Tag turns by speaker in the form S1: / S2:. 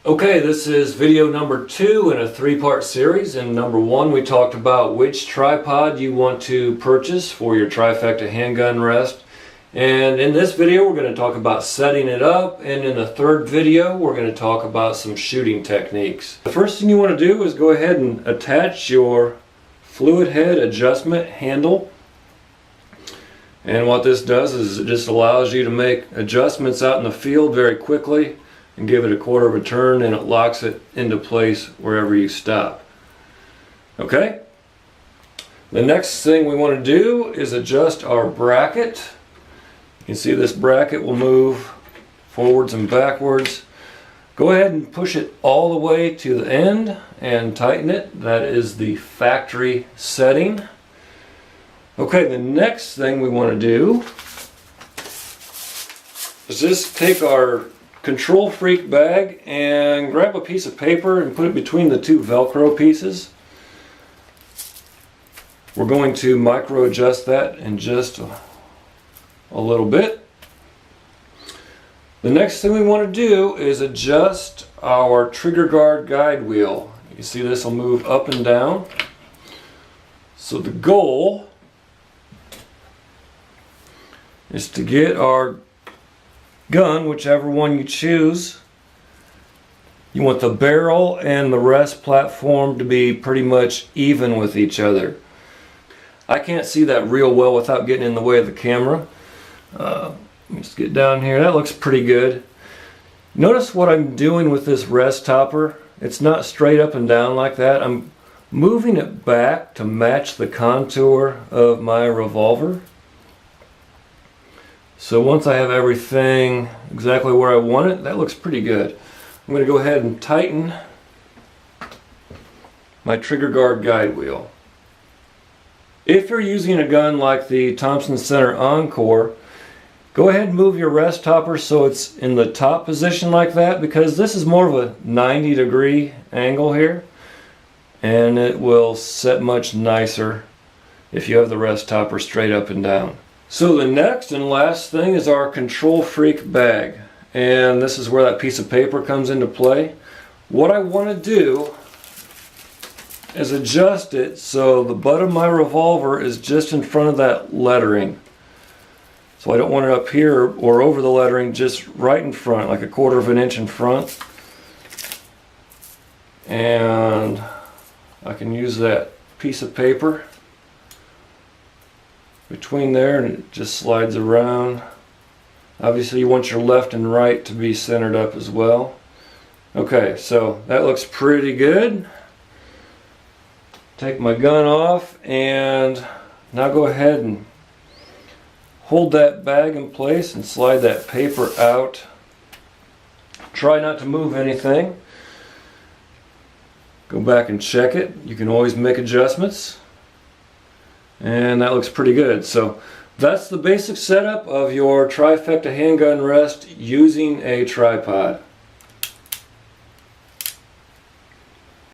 S1: Okay, this is video number 2 in a 3-part series. In number 1 we talked about which tripod you want to purchase for your trifecta handgun rest. And in this video we're going to talk about setting it up, and in the third video we're going to talk about some shooting techniques. The first thing you want to do is go ahead and attach your fluid head adjustment handle. And what this does is it just allows you to make adjustments out in the field very quickly and give it a quarter of a turn, and it locks it into place wherever you stop. Okay? The next thing we want to do is adjust our bracket. You can see this bracket will move forwards and backwards. Go ahead and push it all the way to the end and tighten it. That is the factory setting. Okay, the next thing we want to do is just take our Control Freak bag and grab a piece of paper and put it between the two Velcro pieces. We're going to micro adjust that in just a little bit. The next thing we want to do is adjust our trigger guard guide wheel. You see this will move up and down. So the goal is to get our gun, whichever one you choose. You want the barrel and the rest platform to be pretty much even with each other. I can't see that real well without getting in the way of the camera. Let's get down here. That looks pretty good. Notice what I'm doing with this rest topper. It's not straight up and down like that. I'm moving it back to match the contour of my revolver. So once I have everything exactly where I want it, that looks pretty good. I'm going to go ahead and tighten my trigger guard guide wheel. If you're using a gun like the Thompson Center Encore, go ahead and move your rest topper so it's in the top position like that, because this is more of a 90-degree angle here, and it will set much nicer if you have the rest topper straight up and down. So the next and last thing is our Control Freak bag, and this is where that piece of paper comes into play. What I want to do is adjust it so the butt of my revolver is just in front of that lettering. So I don't want it up here or over the lettering, just right in front, like a quarter of an inch in front. And I can use that piece of paper between there, and it just slides around. Obviously you want your left and right to be centered up as well. Okay, so that looks pretty good. Take my gun off, and now go ahead and hold that bag in place and slide that paper out. Try not to move anything. Go back and check it. You can always make adjustments. And that looks pretty good. So that's the basic setup of your trifecta handgun rest using a tripod.